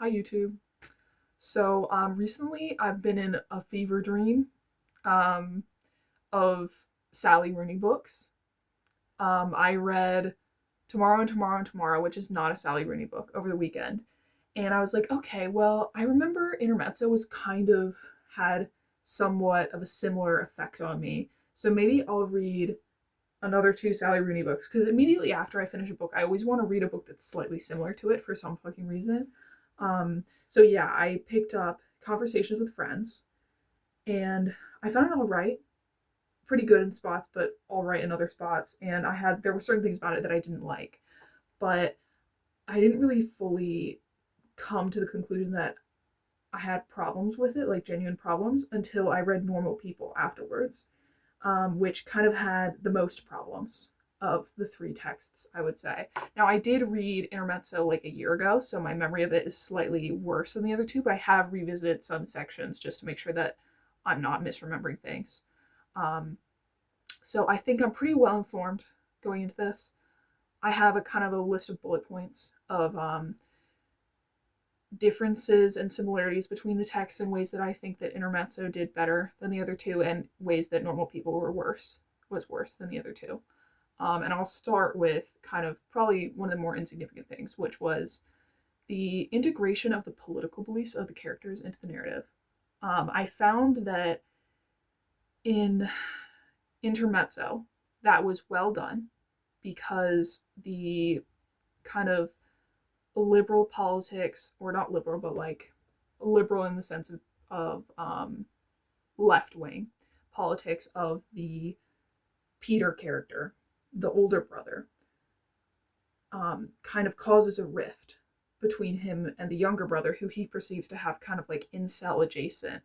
Hi YouTube. Recently I've been in a fever dream um, of Sally Rooney books. I read Tomorrow and Tomorrow and Tomorrow, which is not a Sally Rooney book, over the weekend. And I was like, okay, well, I remember Intermezzo was kind of had somewhat of a similar effect on me. So maybe I'll read another two Sally Rooney books because immediately after I finish a book, I always want to read a book that's slightly similar to it for some fucking reason. So I picked up Conversations with Friends, and I found it all right, pretty good in spots, but all right in other spots. And there were certain things about it that I didn't like, but I didn't really fully come to the conclusion that I had problems with it, like genuine problems, until I read Normal People afterwards, which kind of had the most problems of the three texts, I would say. Now, I did read Intermezzo like a year ago, so my memory of it is slightly worse than the other two, but I have revisited some sections just to make sure that I'm not misremembering things. Um, so I think I'm pretty well informed going into this. I have a kind of a list of bullet points of differences and similarities between the texts and ways that I think that Intermezzo did better than the other two, and ways that Normal People was worse than the other two. And I'll start with kind of probably one of the more insignificant things, which was the integration of the political beliefs of the characters into the narrative. I found that in Intermezzo, that was well done because the kind of liberal politics, or not liberal, but like liberal in the sense of left wing politics of the Peter character, the older brother, kind of causes a rift between him and the younger brother, who he perceives to have kind of like incel adjacent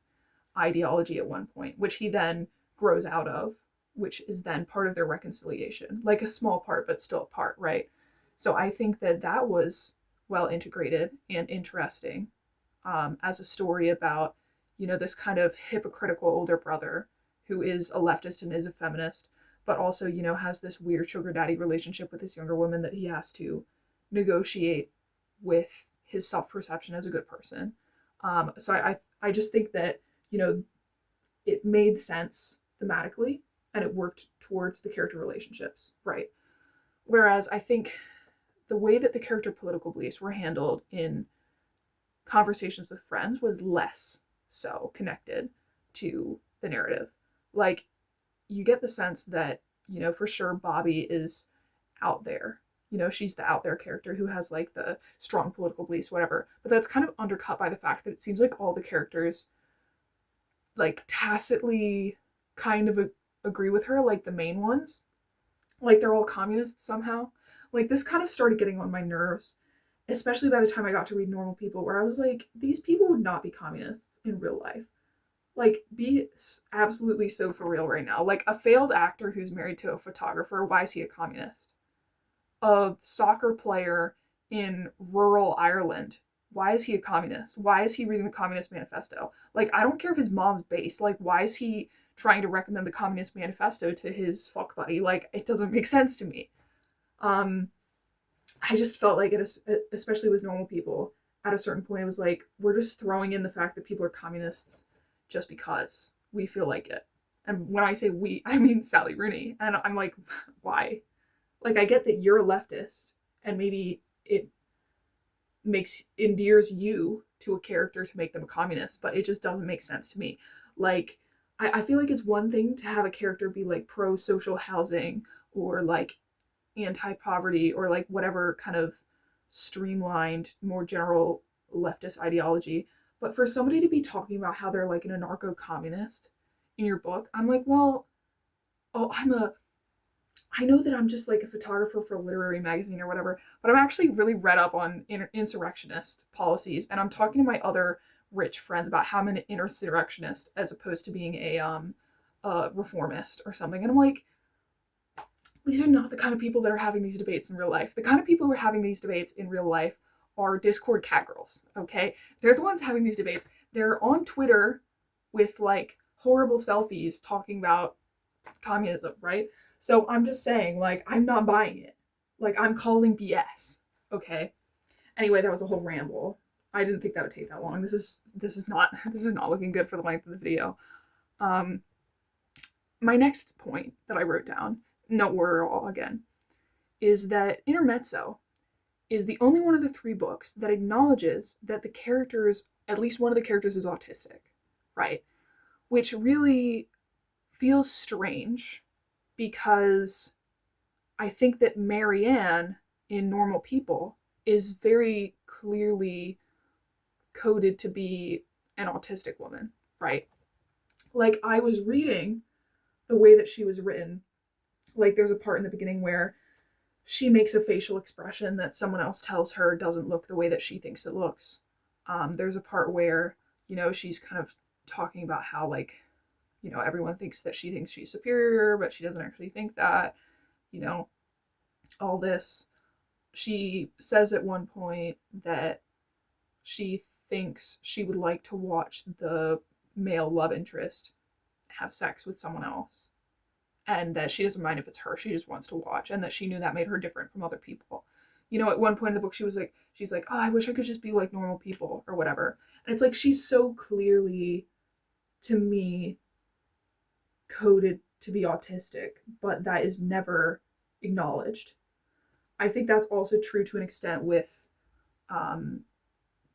ideology at one point, which he then grows out of, which is then part of their reconciliation. Like a small part, but still a part, right? So I think that that was well integrated and interesting, as a story about, this kind of hypocritical older brother who is a leftist and is a feminist, but also, has this weird sugar daddy relationship with this younger woman that he has to negotiate with his self perception as a good person. So I just think that, it made sense thematically and it worked towards the character relationships, right? Whereas I think the way that the character political beliefs were handled in Conversations with Friends was less so connected to the narrative. Like, you get the sense that, for sure Bobby is out there. She's the out there character who has like the strong political beliefs, whatever. But that's kind of undercut by the fact that it seems like all the characters like tacitly kind of agree with her, like the main ones. Like they're all communists somehow. Like this kind of started getting on my nerves, especially by the time I got to read Normal People, where I was like, these people would not be communists in real life. Like, be absolutely so for real right now. Like, a failed actor who's married to a photographer, why is he a communist? A soccer player in rural Ireland, why is he a communist? Why is he reading the Communist Manifesto? Like, I don't care if his mom's based. Like, why is he trying to recommend the Communist Manifesto to his fuck buddy? Like, it doesn't make sense to me. Um, I just felt like it, especially with Normal People, at a certain point, it was like, we're just throwing in the fact that people are communists just because we feel like it. And when I say we, I mean Sally Rooney. And I'm like, why? Like, I get that you're a leftist, and maybe it endears you to a character to make them a communist, but it just doesn't make sense to me. Like, I feel like it's one thing to have a character be like pro social housing, or like anti poverty, or like whatever kind of streamlined, more general leftist ideology. But for somebody to be talking about how they're like an anarcho communist in your book, I'm like, well, oh, I know that I'm just like a photographer for a literary magazine or whatever, but I'm actually really read up on insurrectionist policies, and I'm talking to my other rich friends about how I'm an insurrectionist as opposed to being a reformist or something. And I'm like, these are not the kind of people that are having these debates in real life. The kind of people who are having these debates in real life are Discord catgirls, okay? They're the ones having these debates. They're on Twitter with like horrible selfies talking about communism, right? So I'm just saying, like, I'm not buying it. Like, I'm calling BS, okay? Anyway, that was a whole ramble. I didn't think that would take that long. This is not this is not looking good for the length of the video. Um, my next point that I wrote down, no order at all again, is that Intermezzo is the only one of the three books that acknowledges that the characters, at least one of the characters, is autistic, right? Which really feels strange because I think that Marianne in Normal People is very clearly coded to be an autistic woman, right? Like, I was reading the way that she was written. Like, there's a part in the beginning where she makes a facial expression that someone else tells her doesn't look the way that she thinks it looks. There's a part where, she's kind of talking about how, like, everyone thinks that she thinks she's superior, but she doesn't actually think that, you know, all this. She says at one point that she thinks she would like to watch the male love interest have sex with someone else, and that she doesn't mind if it's her, she just wants to watch, and that she knew that made her different from other people. At one point in the book she's like, oh, I wish I could just be like normal people or whatever. And it's like, she's so clearly, to me, coded to be autistic, but that is never acknowledged. I think that's also true to an extent with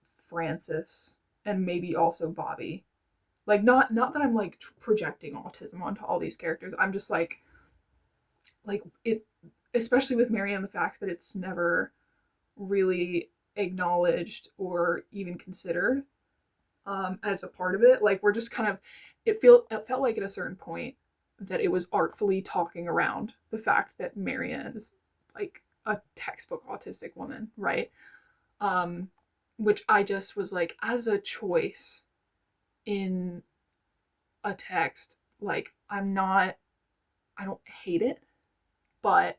Francis and maybe also Bobby. Like, not that I'm like projecting autism onto all these characters. I'm just like it, especially with Marianne, the fact that it's never really acknowledged or even considered as a part of it. Like, we're just kind of, it felt like at a certain point that it was artfully talking around the fact that Marianne is like a textbook autistic woman, right? Which I just was like, as a choice in a text, like, I don't hate it, but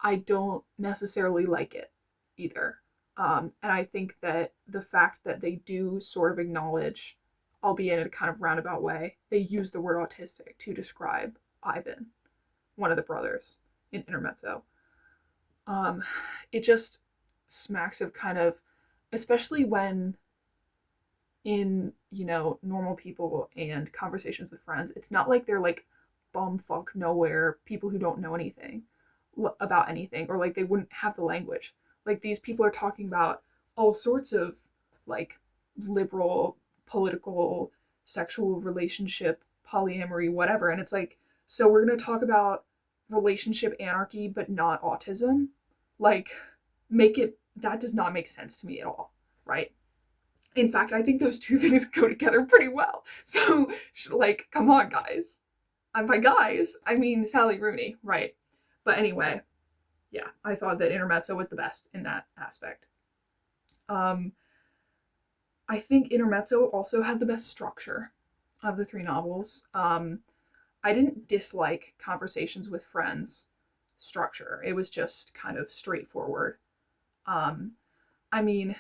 I don't necessarily like it either. And I think that the fact that they do sort of acknowledge, albeit in a kind of roundabout way, they use the word autistic to describe Ivan, one of the brothers, in Intermezzo. It just smacks of kind of, especially when in, Normal People and Conversations with Friends, it's not like they're like bumfuck nowhere people who don't know anything about anything, or like they wouldn't have the language. Like, these people are talking about all sorts of like liberal, political, sexual relationship, polyamory, whatever. And it's like, so we're going to talk about relationship anarchy, but not autism? Like, that does not make sense to me at all, right? In fact, I think those two things go together pretty well. So, like, come on, guys. And by guys, I mean Sally Rooney, right? But anyway, yeah, I thought that Intermezzo was the best in that aspect. I think Intermezzo also had the best structure of the three novels. I didn't dislike Conversations with Friends structure. It was just kind of straightforward. I mean,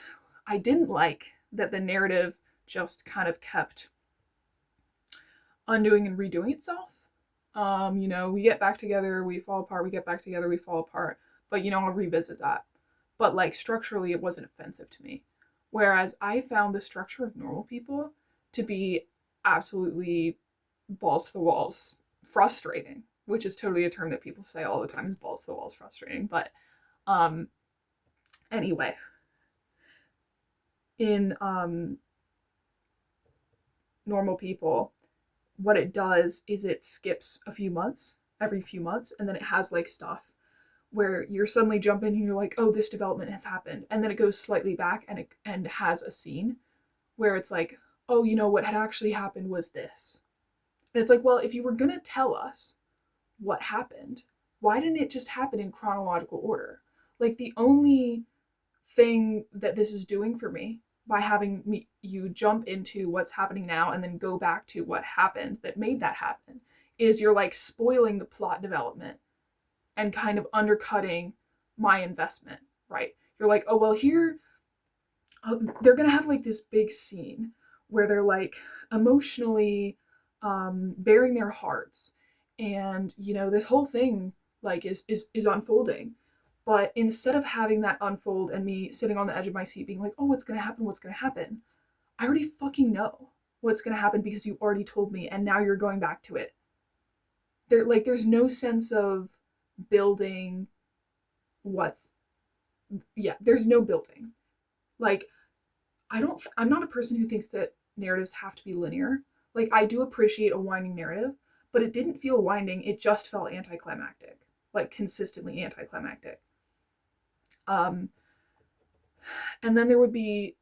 I didn't like that the narrative just kind of kept undoing and redoing itself. We get back together, we fall apart, we get back together, we fall apart. But, I'll revisit that. But, like, structurally, it wasn't offensive to me. Whereas I found the structure of Normal People to be absolutely balls to the walls frustrating, which is totally a term that people say all the time, is balls to the walls frustrating. But, anyway, in Normal People, what it does is it skips every few months, and then it has like stuff where you're suddenly jumping and you're like, oh, this development has happened, and then it goes slightly back and has a scene where it's like, oh, what had actually happened was this. And it's like, well, if you were gonna tell us what happened, why didn't it just happen in chronological order? Like, the only thing that this is doing for me by having you jump into what's happening now and then go back to what happened that made that happen is you're like spoiling the plot development and kind of undercutting my investment, right? You're like, oh, well, here they're gonna have like this big scene where they're like emotionally bearing their hearts, and this whole thing like is unfolding, But instead of having that unfold and me sitting on the edge of my seat being like, oh, what's going to happen? What's going to happen? I already fucking know what's going to happen because you already told me and now you're going back to it. There's no sense of building what's, yeah, there's no building. Like, I'm not a person who thinks that narratives have to be linear. Like, I do appreciate a winding narrative, but it didn't feel winding. It just felt anticlimactic, like consistently anticlimactic. Um, and then there would be,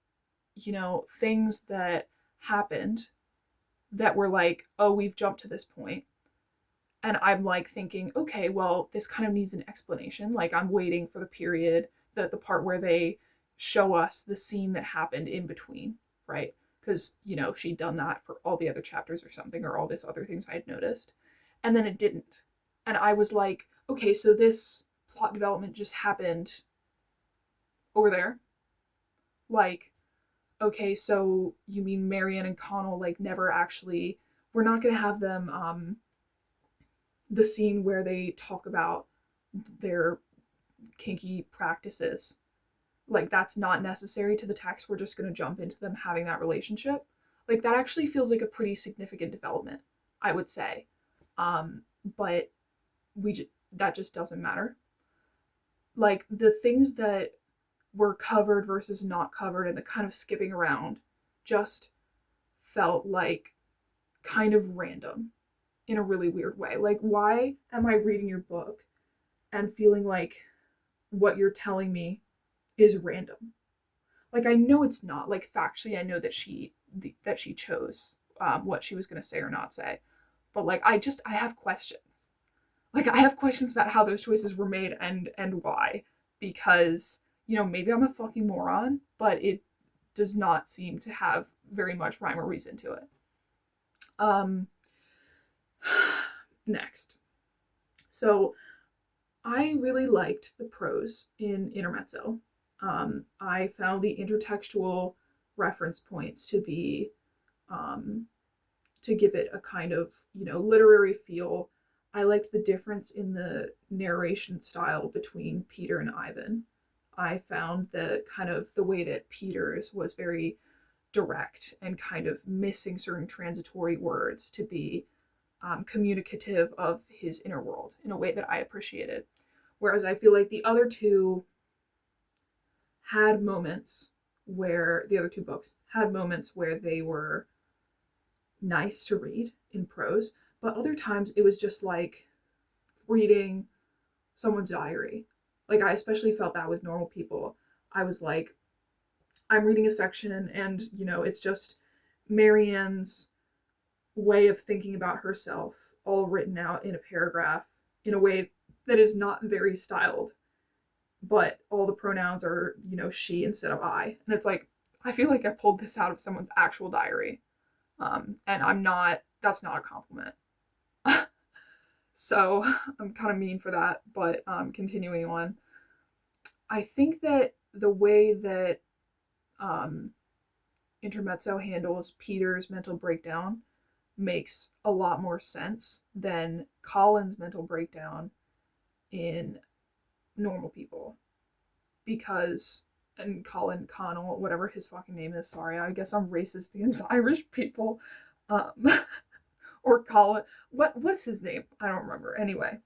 things that happened that were like, oh, we've jumped to this point. And I'm like thinking, okay, well, this kind of needs an explanation. Like, I'm waiting for the period, the part where they show us the scene that happened in between, right? Because, she'd done that for all the other chapters or something, or all this other things I had noticed. And then it didn't. And I was like, okay, so this plot development just happened over there. Like, okay, so you mean Marianne and Connell, like, never actually, we're not going to have them, the scene where they talk about their kinky practices. Like, that's not necessary to the text. We're just going to jump into them having that relationship. Like, that actually feels like a pretty significant development, I would say. But that just doesn't matter. Like, the things that were covered versus not covered and the kind of skipping around just felt like kind of random in a really weird way. Like, why am I reading your book and feeling like what you're telling me is random? Like, I know it's not. Like, factually, I know that she chose what she was going to say or not say. But like, I have questions. Like, I have questions about how those choices were made and why, because maybe I'm a fucking moron, but it does not seem to have very much rhyme or reason to it. Next. So I really liked the prose in Intermezzo. I found the intertextual reference points to be, to give it a kind of, literary feel. I liked the difference in the narration style between Peter and Ivan. I found the way that Peter's was very direct and kind of missing certain transitory words to be communicative of his inner world in a way that I appreciated. Whereas I feel like the other two books had moments where they were nice to read in prose, but other times it was just like reading someone's diary. Like, I especially felt that with Normal People. I was like, I'm reading a section and, it's just Marianne's way of thinking about herself all written out in a paragraph in a way that is not very styled, but all the pronouns are, she instead of I. And it's like, I feel like I pulled this out of someone's actual diary. And that's not a compliment. So I'm kind of mean for that, but continuing on. I think that the way that Intermezzo handles Peter's mental breakdown makes a lot more sense than Colin's mental breakdown in Normal People. Because, and Colin Connell, whatever his fucking name is, sorry, I guess I'm racist against Irish people. Or Colin, what's his name? I don't remember. Anyway,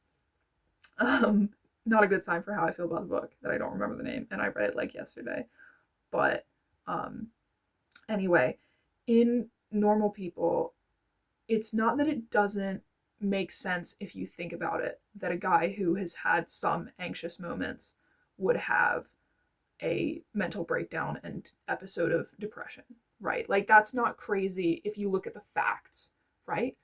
not a good sign for how I feel about the book that I don't remember the name, and I read it like yesterday. But anyway, in Normal People, it's not that it doesn't make sense if you think about it, that a guy who has had some anxious moments would have a mental breakdown and episode of depression, right? Like, that's not crazy if you look at the facts, right?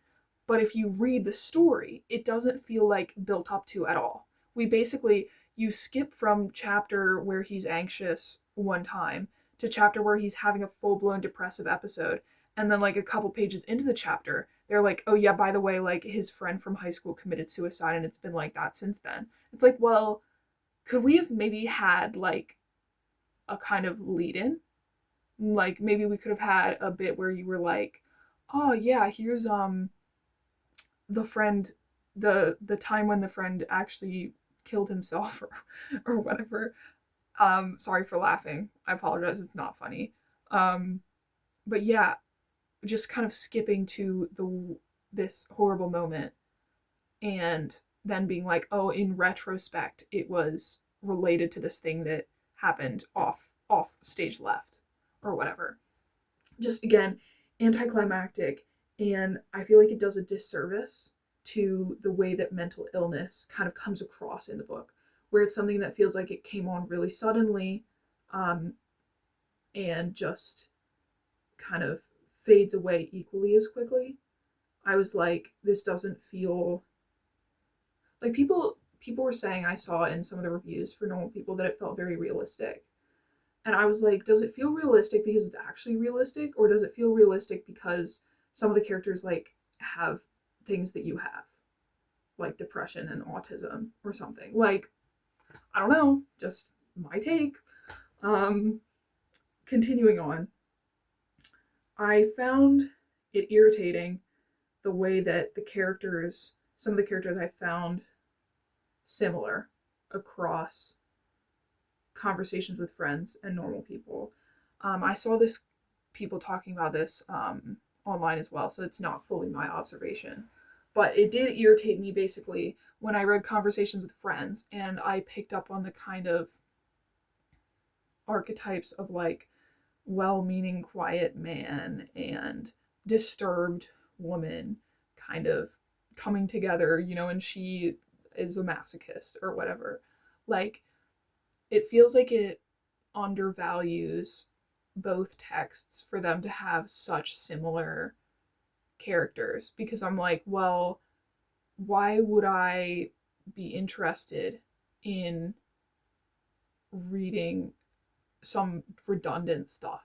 But if you read the story, it doesn't feel like built up to at all. You skip from chapter where he's anxious one time to chapter where he's having a full-blown depressive episode. And then like a couple pages into the chapter, they're like, oh yeah, by the way, like his friend from high school committed suicide and it's been like that since then. It's like, well, could we have maybe had like a kind of lead in? Like, maybe we could have had a bit where you were like, oh yeah, here's the friend, the time when the friend actually killed himself or whatever. Sorry for laughing. I apologize. It's not funny. Um, but yeah, just kind of skipping to this horrible moment and then being like, oh, in retrospect, it was related to this thing that happened off stage left or whatever. Just again, anticlimactic, and I feel like it does a disservice to the way that mental illness kind of comes across in the book, where it's something that feels like it came on really suddenly, um, and just kind of fades away equally as quickly. I was like, this doesn't feel like people were saying, I saw in some of the reviews for Normal People, that it felt very realistic. And I was like, does it feel realistic because it's actually realistic, or does it feel realistic because some of the characters like have things that you have, like depression and autism or something? Like, I don't know, just my take. Um Continuing on, I found it irritating the way that some of the characters I found similar across Conversations with Friends and Normal People. I saw this people talking about this online as well, so it's not fully my observation. But it did irritate me basically when I read Conversations with Friends and I picked up on the kind of archetypes of like well meaning quiet man and disturbed woman kind of coming together, and she is a masochist or whatever. Like, it feels like it undervalues both texts for them to have such similar characters, because I'm like, well, why would I be interested in reading some redundant stuff?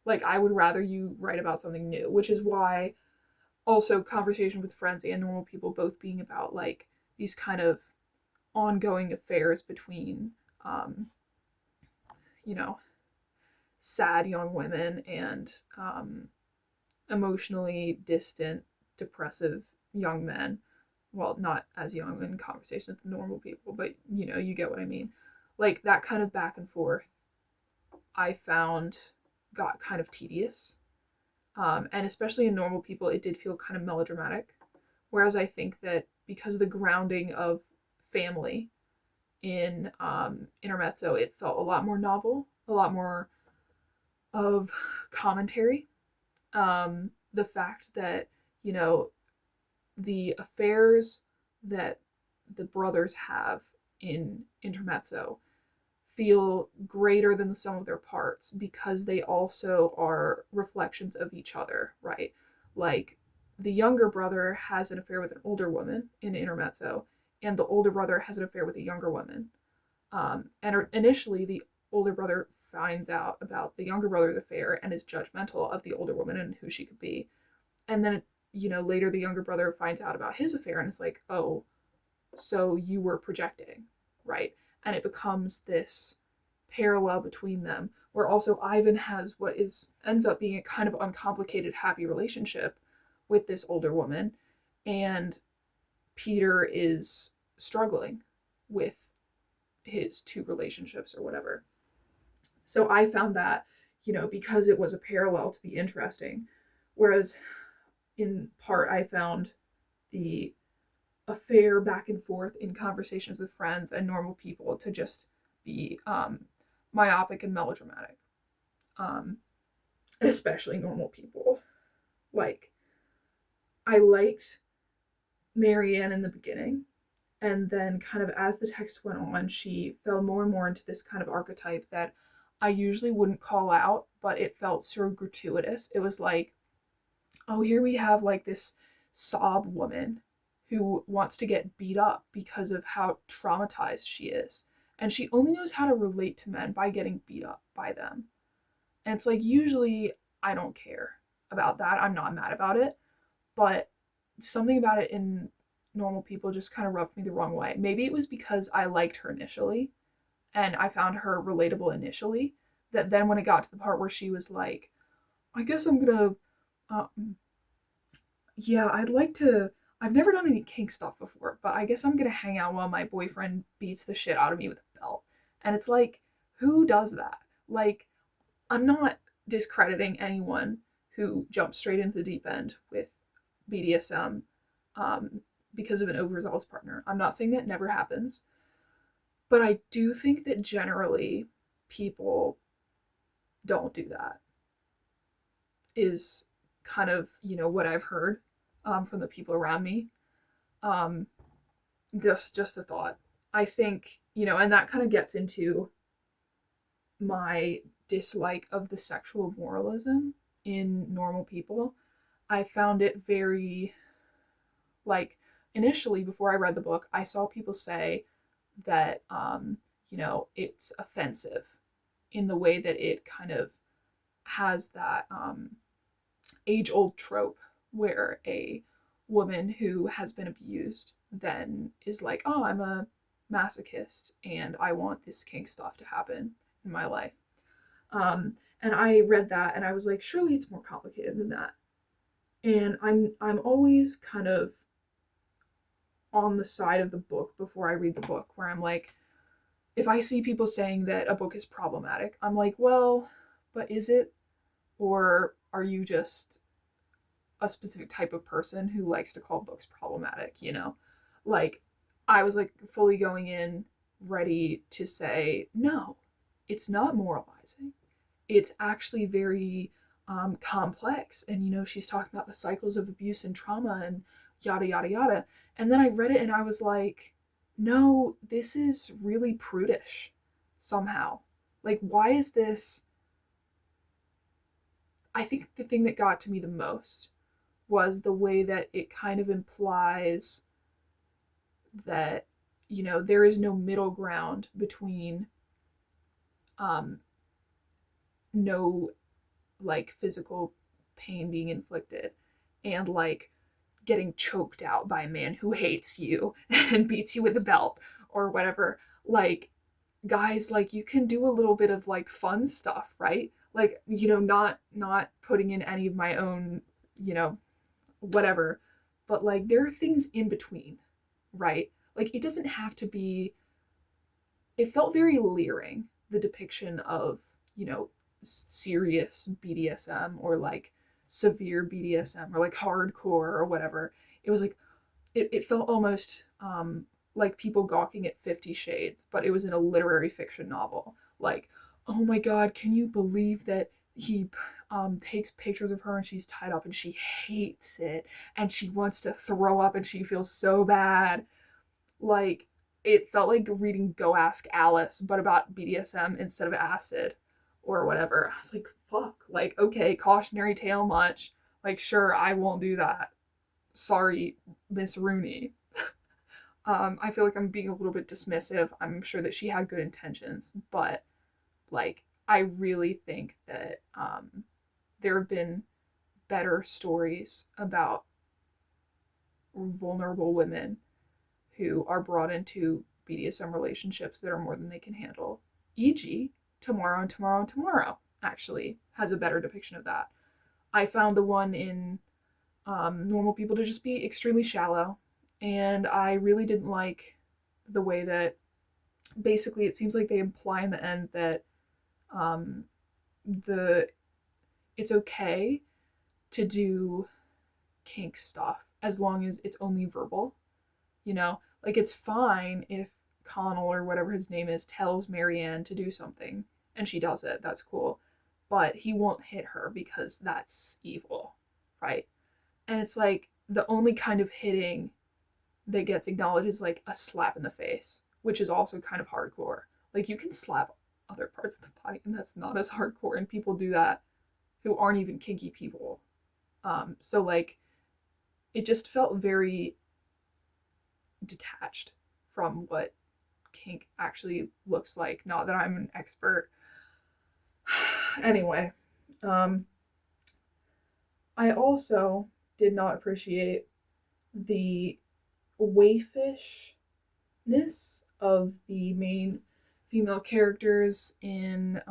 Like, I would rather you write about something new, which is why also Conversation with Friends and Normal People both being about like these kind of ongoing affairs between you know sad young women and emotionally distant, depressive young men. Well, not as young in Conversation with Normal People, but you get what I mean. Like, that kind of back and forth, I found got kind of tedious. And especially in Normal People, it did feel kind of melodramatic. Whereas I think that because of the grounding of family in Intermezzo, it felt a lot more novel, a lot more of commentary. The fact that, you know, the affairs that the brothers have in Intermezzo feel greater than the sum of their parts because they also are reflections of each other, right? Like, the younger brother has an affair with an older woman in Intermezzo, and the older brother has an affair with a younger woman. And initially, the older brother finds out about the younger brother's affair and is judgmental of the older woman and who she could be. And then, later the younger brother finds out about his affair and is like, oh, so you were projecting, right? And it becomes this parallel between them, where also Ivan has what ends up being a kind of uncomplicated, happy relationship with this older woman, and Peter is struggling with his two relationships or whatever. So I found that, because it was a parallel, to be interesting. Whereas in part, I found the affair back and forth in Conversations with Friends and Normal People to just be myopic and melodramatic, um, especially Normal People. Like, I liked Marianne in the beginning, and then kind of as the text went on, she fell more and more into this kind of archetype that I usually wouldn't call out, but it felt so gratuitous. It was like, oh, here we have like this sob woman who wants to get beat up because of how traumatized she is. And she only knows how to relate to men by getting beat up by them. And it's like, usually I don't care about that. I'm not mad about it. But something about it in Normal People just kind of rubbed me the wrong way. Maybe it was because I liked her initially and I found her relatable initially, that then when it got to the part where she was like, I guess I'm gonna, yeah, I've never done any kink stuff before, but I guess I'm gonna hang out while my boyfriend beats the shit out of me with a belt. And it's like, who does that? Like, I'm not discrediting anyone who jumps straight into the deep end with BDSM because of an overzealous partner. I'm not saying that never happens, but I do think that generally people don't do that, is kind of, what I've heard from the people around me. Um, just a thought. I think, and that kind of gets into my dislike of the sexual moralism in normal people. I found it very, like, initially, before I read the book, I saw people say that, it's offensive in the way that it kind of has that age old trope where a woman who has been abused then is like, oh, I'm a masochist and I want this kink stuff to happen in my life. And I read that and I was like, surely it's more complicated than that. And I'm always kind of on the side of the book before I read the book, where I'm like, if I see people saying that a book is problematic, I'm like, well, but is it? Or are you just a specific type of person who likes to call books problematic? Like, I was like fully going in ready to say, no, it's not moralizing. It's actually very complex. And, she's talking about the cycles of abuse and trauma and yada, yada, yada. And then I read it and I was like, no, this is really prudish somehow. Like, why is this? I think the thing that got to me the most was the way that it kind of implies that, there is no middle ground between um, no, like, physical pain being inflicted and, like, getting choked out by a man who hates you and beats you with a belt or whatever. Like, guys, like, you can do a little bit of, like, fun stuff, right? Like, not putting in any of my own, whatever, but, like, there are things in between, right? Like, it doesn't have to be. It felt very leering, the depiction of, serious BDSM or, like, severe BDSM or, like, hardcore or whatever. It was like, it felt almost like people gawking at 50 Shades, but it was in a literary fiction novel. Like, oh my God, can you believe that he takes pictures of her and she's tied up and she hates it and she wants to throw up and she feels so bad. Like, it felt like reading Go Ask Alice, but about BDSM instead of acid or whatever. I was like, fuck. Like, okay, cautionary tale much. Like, sure, I won't do that. Sorry, Miss Rooney. I feel like I'm being a little bit dismissive. I'm sure that she had good intentions, but, like, I really think that there have been better stories about vulnerable women who are brought into BDSM relationships that are more than they can handle. E.g., Tomorrow and Tomorrow and Tomorrow actually has a better depiction of that. I found the one in Normal People to just be extremely shallow, and I really didn't like the way that basically it seems like they imply in the end that the it's okay to do kink stuff as long as it's only verbal. Like, it's fine if Connell or whatever his name is tells Marianne to do something and she does it. That's cool. But he won't hit her because that's evil, right? And it's like the only kind of hitting that gets acknowledged is like a slap in the face, which is also kind of hardcore. Like, you can slap other parts of the body and that's not as hardcore, and people do that who aren't even kinky people. So, like, it just felt very detached from what kink actually looks like. Not that I'm an expert. Anyway, I also did not appreciate the waifishness of the main female characters in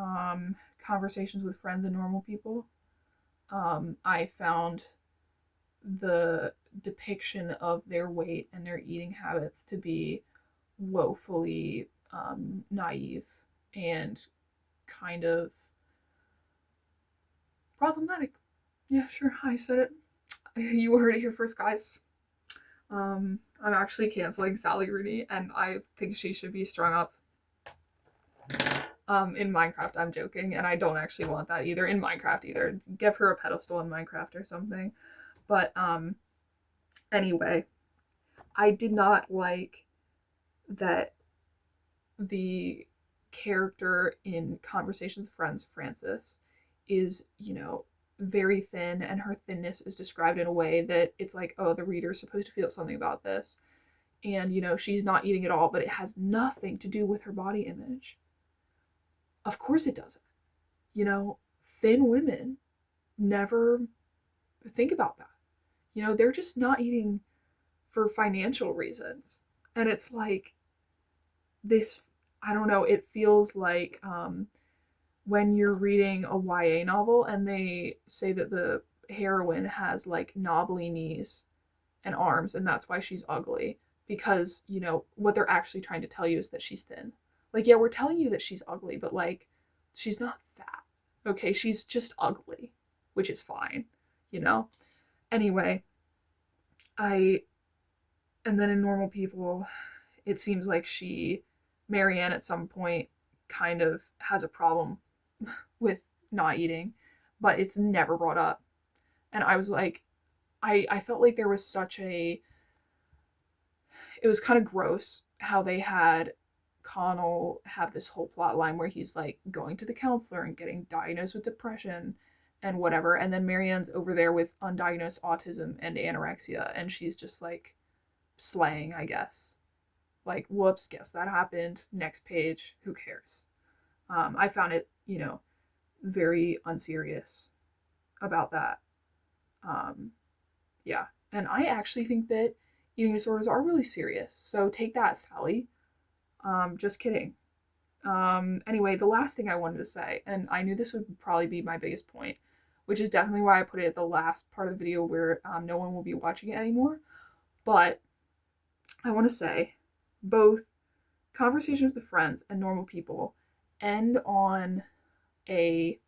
Conversations with Friends and Normal People. I found the depiction of their weight and their eating habits to be woefully naive and kind of problematic. Yeah, sure, I said it. You heard it here first, guys. I'm actually canceling Sally Rooney, and I think she should be strung up. In Minecraft, I'm joking, and I don't actually want that either. In Minecraft, either give her a pedestal in Minecraft or something. But anyway, I did not like that the character in Conversations with Friends, Frances, is, very thin, and her thinness is described in a way that it's like, oh, the reader's supposed to feel something about this. And, she's not eating at all, but it has nothing to do with her body image. Of course it doesn't. Thin women never think about that. They're just not eating for financial reasons. And it's like this, I don't know, it feels like when you're reading a YA novel and they say that the heroine has like knobbly knees and arms and that's why she's ugly, because what they're actually trying to tell you is that she's thin. Like, yeah, we're telling you that she's ugly, but like she's not fat. Okay, she's just ugly, which is fine, you know anyway. I And then in Normal People, it seems like Marianne at some point kind of has a problem with not eating, but it's never brought up. And I was like, I felt like there was it was kind of gross how they had Connell have this whole plot line where he's like going to the counselor and getting diagnosed with depression and whatever. And then Marianne's over there with undiagnosed autism and anorexia, and she's just like slaying, I guess. Like, whoops, guess that happened. Next page, who cares? I found it, very unserious about that. Um, yeah. And I actually think that eating disorders are really serious. So take that, Sally. Just kidding. Anyway, the last thing I wanted to say, and I knew this would probably be my biggest point, which is definitely why I put it at the last part of the video where no one will be watching it anymore. But I want to say both Conversations with Friends and Normal People end on a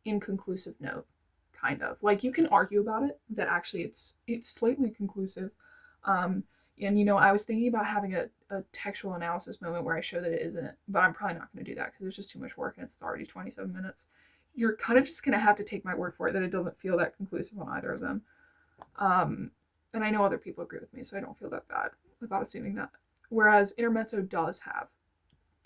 inconclusive note, kind of. Like, you can argue about it, that actually it's slightly conclusive. And I was thinking about having a textual analysis moment where I show that it isn't, but I'm probably not going to do that because it's just too much work and it's already 27 minutes. You're kind of just going to have to take my word for it that it doesn't feel that conclusive on either of them. And I know other people agree with me, so I don't feel that bad about assuming that. Whereas Intermezzo does have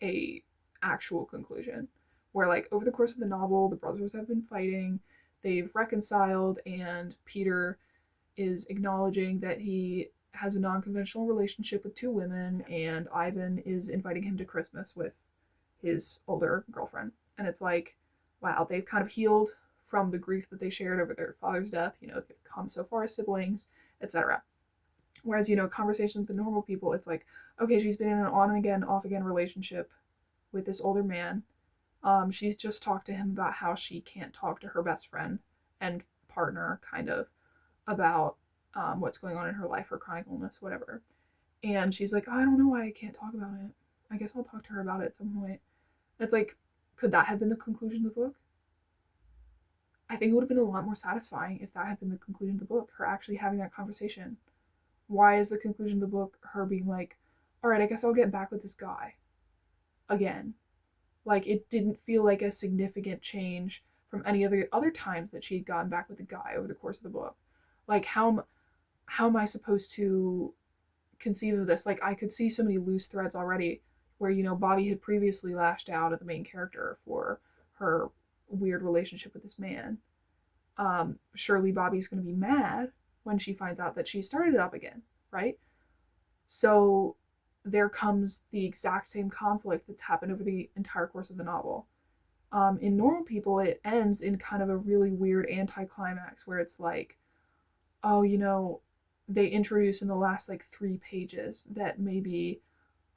a actual conclusion where, like, over the course of the novel, the brothers have been fighting, they've reconciled, and Peter is acknowledging that he has a non-conventional relationship with two women, and Ivan is inviting him to Christmas with his older girlfriend. And it's like, wow, they've kind of healed from the grief that they shared over their father's death. They've come so far as siblings, etc. Whereas, Conversations with the Normal People, it's like, okay, she's been in an on and again, off again relationship with this older man. She's just talked to him about how she can't talk to her best friend and partner, kind of, about what's going on in her life, her chronic illness, whatever. And she's like, oh, I don't know why I can't talk about it. I guess I'll talk to her about it at some point. And it's like, could that have been the conclusion of the book? I think it would have been a lot more satisfying if that had been the conclusion of the book, her actually having that conversation. Why is the conclusion of the book her being like, all right, I guess I'll get back with this guy again? Like, it didn't feel like a significant change from any other times that she had gotten back with the guy over the course of the book. Like, how am I supposed to conceive of this? Like, I could see so many loose threads already where, Bobby had previously lashed out at the main character for her weird relationship with this man. Surely Bobby's going to be mad when she finds out that she started it up again, right? So there comes the exact same conflict that's happened over the entire course of the novel. In Normal People, it ends in kind of a really weird anticlimax where it's like, oh, they introduce in the last like 3 pages that maybe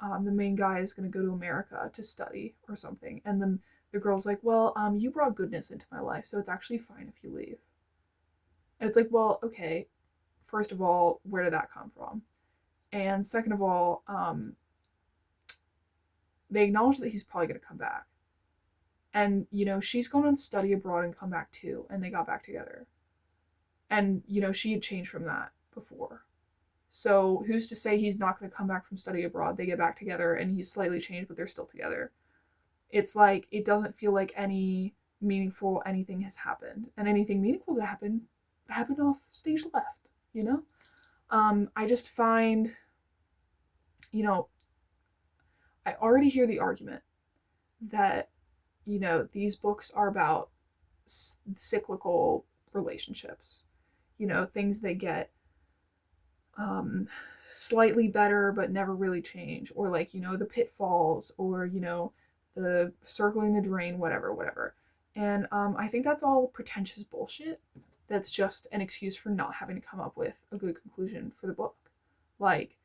the main guy is going to go to America to study or something. And then the girl's like, well, you brought goodness into my life, so it's actually fine if you leave. And it's like, well, okay, first of all, where did that come from? And second of all, they acknowledge that he's probably going to come back. And, you know, she's gone on study abroad and come back too, and they got back together. And, you know, she had changed from that before. So who's to say he's not going to come back from study abroad? They get back together and he's slightly changed, but they're still together. It's like, it doesn't feel like any meaningful anything has happened. And anything meaningful that happened off stage left, you know? I just find, you know, I already hear the argument that, you know, these books are about cyclical relationships, you know, things that get slightly better but never really change, or like, you know, the pitfalls, or, you know, the circling the drain, whatever. And I think that's all pretentious bullshit. That's just an excuse for not having to come up with a good conclusion for the book. Like,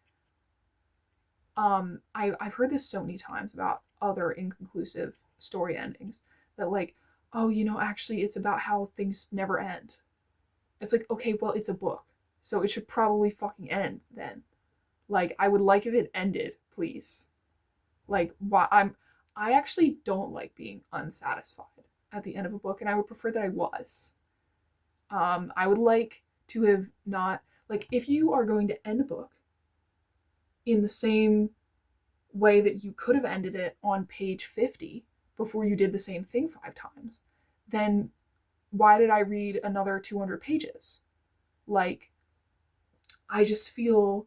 I've heard this so many times about other inconclusive story endings, that like, oh, you know, actually it's about how things never end. It's like, okay, well, it's a book, so it should probably fucking end then. Like, I would like if it ended, please. Like, I actually don't like being unsatisfied at the end of a book, and I would prefer that I was. I would like to have not, like, if you are going to end a book in the same way that you could have ended it on page 50 before you did the same thing 5 times, then why did I read another 200 pages? Like, I just feel,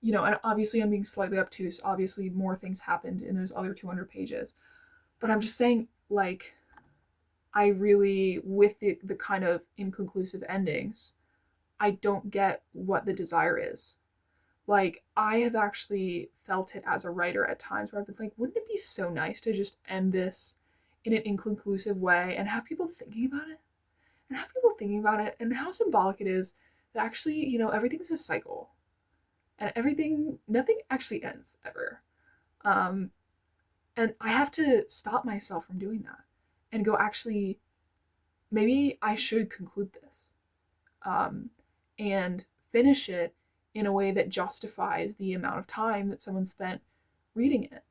you know, and obviously I'm being slightly obtuse. Obviously more things happened in those other 200 pages. But I'm just saying, like, I really, with the kind of inconclusive endings, I don't get what the desire is. Like, I have actually felt it as a writer at times where I've been like, wouldn't it be so nice to just end this in an inconclusive way and have people thinking about it? And have people thinking about it and how symbolic it is that actually, you know, everything's a cycle. And nothing actually ends ever. And I have to stop myself from doing that and go, actually, maybe I should conclude this, and finish it in a way that justifies the amount of time that someone spent reading it.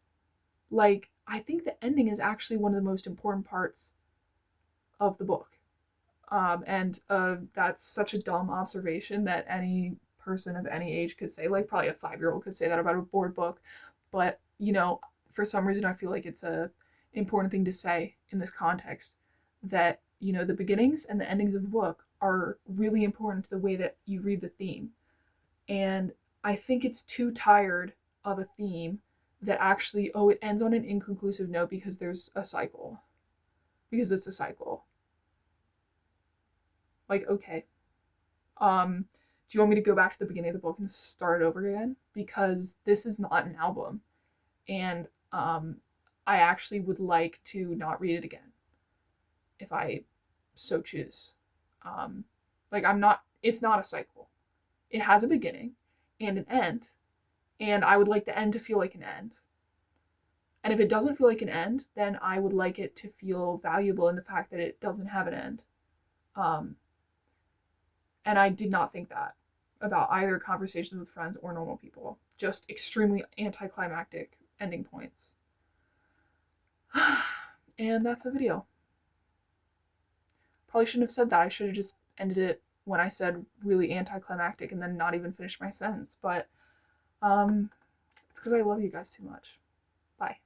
Like, I think the ending is actually one of the most important parts of the book. And that's such a dumb observation that any person of any age could say. Like, probably a 5-year-old could say that about a board book. But, you know, for some reason I feel like it's a important thing to say in this context, that, you know, the beginnings and the endings of the book are really important to the way that you read the theme. And I think it's too tired of a theme that actually, oh, it ends on an inconclusive note because there's a cycle. Because it's a cycle. Like, okay. Do you want me to go back to the beginning of the book and start it over again? Because this is not an album. And I actually would like to not read it again, if I so choose. Like, it's not a cycle. It has a beginning and an end, and I would like the end to feel like an end. And if it doesn't feel like an end, then I would like it to feel valuable in the fact that it doesn't have an end. And I did not think that about either Conversations with Friends or Normal People. Just extremely anticlimactic ending points. And that's the video. Probably shouldn't have said that. I should have just ended it when I said really anticlimactic and then not even finish my sentence. But it's because I love you guys too much. Bye.